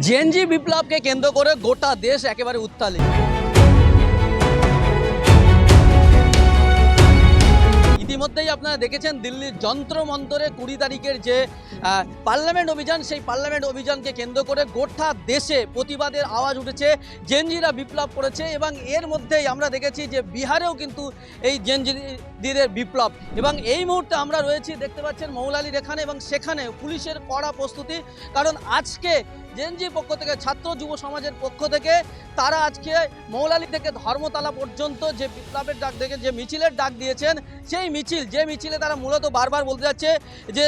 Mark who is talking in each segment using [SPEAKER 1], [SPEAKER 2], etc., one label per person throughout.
[SPEAKER 1] JNG বিপ্লবকে কেন্দ্র করে গোটা দেশ একেবারে উত্তালে। ইতিমধ্যেই আপনারা দেখেছেন দিল্লির যন্ত্রমন্তরে 20 তারিখের যে পার্লামেন্ট অভিযান, সেই পার্লামেন্ট অভিযানকে কেন্দ্র করে গোটা দেশে প্রতিবাদের আওয়াজ উঠেছে। জেএনজিরা বিপ্লব করেছে এবং এর মধ্যেই আমরা দেখেছি যে বিহারেও কিন্তু এই জেএনজিদের বিপ্লব। এবং এই মুহূর্তে আমরা রয়েছি, দেখতে পাচ্ছেন মৌলালির এখানে, এবং সেখানে পুলিশের কড়া প্রস্তুতি। কারণ আজকে জেএনজির পক্ষ থেকে, ছাত্র যুব সমাজের পক্ষ থেকে, তারা আজকে মৌলালি থেকে ধর্মতলা পর্যন্ত যে বিপ্লবের ডাক দেখে যে মিছিলের ডাক দিয়েছেন, সেই মিছিলে তারা মূলত বারবার বলতে যাচ্ছে যে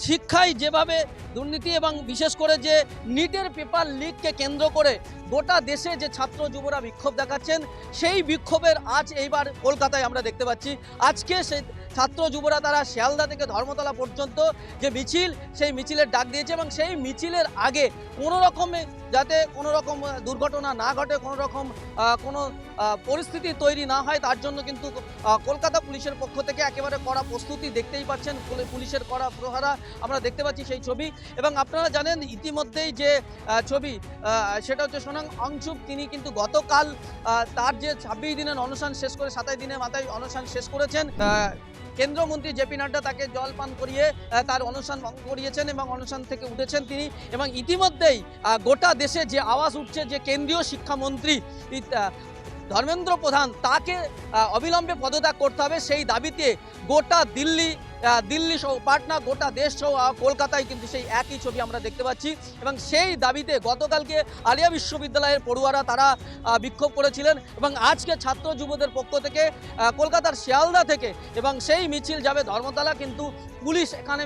[SPEAKER 1] শিক্ষায় যেভাবে দুর্নীতি এবং বিশেষ করে যে নিটের পেপার লিককে কেন্দ্র করে গোটা দেশে যে ছাত্র যুবরা বিক্ষোভ দেখাচ্ছেন, সেই বিক্ষোভের আজ এইবার কলকাতায় আমরা দেখতে পাচ্ছি। আজকে সেই ছাত্র যুবরা তারা শিয়ালদা থেকে ধর্মতলা পর্যন্ত যে মিছিল, সেই মিছিলের ডাক দিয়েছে এবং সেই মিছিলের আগে কোনো রকমে যাতে কোনো রকম দুর্ঘটনা না ঘটে, কোনো পরিস্থিতি তৈরি না হয়, তার জন্য কিন্তু কলকাতা পুলিশের পক্ষ থেকে একেবারে কড়া প্রস্তুতি দেখতেই পাচ্ছেন। পুলিশের কড়া প্রহারা আমরা দেখতে পাচ্ছি সেই ছবি। এবং আপনারা জানেন ইতিমধ্যেই যে ছবি, সেটা হচ্ছে সোনাং অংশুক। তিনি কিন্তু গতকাল তার যে 26 দিনের অনশন শেষ করে 27 দিনের মাথায় অনশন শেষ করেছেন। কেন্দ্রমন্ত্রী জেপি নাড্ডা তাকে জল পান করিয়ে তার অনশন ভঙ্গ করিয়েছেন এবং অনশন থেকে উঠেছেন তিনি। এবং ইতিমধ্যেই গোটা দেশে যে আওয়াজ উঠছে যে কেন্দ্রীয় শিক্ষামন্ত্রী ধর্মেন্দ্র প্রধান, তাকে অবিলম্বে পদত্যাগ করতে হবে, সেই দাবিতে গোটা দিল্লি সহ পাটনা, গোটা দেশ সহ কলকাতায় কিন্তু সেই একই ছবি আমরা দেখতে পাচ্ছি। এবং সেই দাবিতে গতকালকে আলিয়া বিশ্ববিদ্যালয়ের পড়ুয়ারা তারা বিক্ষোভ করেছিলেন এবং আজকে ছাত্র যুবদের পক্ষ থেকে কলকাতার শিয়ালদা থেকে এবং সেই মিছিল যাবে ধর্মতলা। কিন্তু পুলিশ এখানে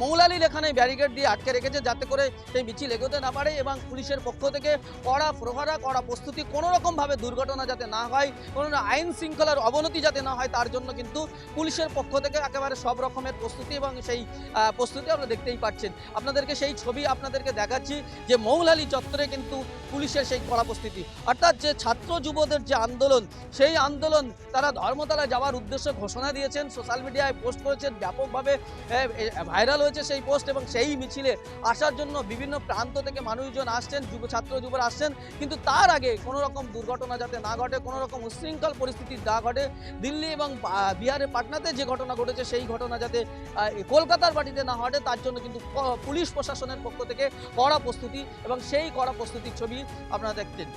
[SPEAKER 1] মৌলালির এখানে ব্যারিকেড দিয়ে আটকে রেখেছে যাতে করে সেই মিছিল এগোতে না পারে। এবং পুলিশের পক্ষ থেকে কড়া প্রহারা, কড়া প্রস্তুতি, কোনোরকমভাবে দুর্ঘটনা যাতে না হয়, কোনো আইন শৃঙ্খলার অবনতি যাতে না হয়, তার জন্য কিন্তু পুলিশের পক্ষ থেকে একেবারে সব রকমের প্রস্তুতি। এবং সেই প্রস্তুতি আমরা দেখতেই পাচ্ছেন। আপনাদেরকে সেই ছবি আপনাদেরকে দেখাচ্ছি যে মৌলালি চত্বরে কিন্তু পুলিশের সেই কড়া প্রস্তুতি। অর্থাৎ যে ছাত্র যুবদের যে আন্দোলন, সেই আন্দোলন তারা ধর্মতলায় যাওয়ার উদ্দেশ্যে ঘোষণা দিয়েছেন, সোশ্যাল মিডিয়ায় পোস্ট করেছেন, ব্যাপকভাবে ভাইরাল হয়েছে সেই পোস্ট। এবং সেই মিছিলে আসার জন্য বিভিন্ন প্রান্ত থেকে মানুষজন আসছেন, ছাত্র যুবরা আসছেন। কিন্তু তার আগে কোনো রকম দুর্ঘটনা যাতে না ঘটে, কোনো রকম উশৃঙ্খল পরিস্থিতি না ঘটে, দিল্লি এবং বিহারের পাটনাতে যে ঘটনা ঘটেছে সেই ঘটনা যাতে কলকাতার বাড়িতে না ঘটে, তার জন্য কিন্তু পুলিশ প্রশাসনের পক্ষ থেকে কড়া প্রস্তুতি। এবং সেই কড়া প্রস্তুতির ছবি আপনারা দেখছেন।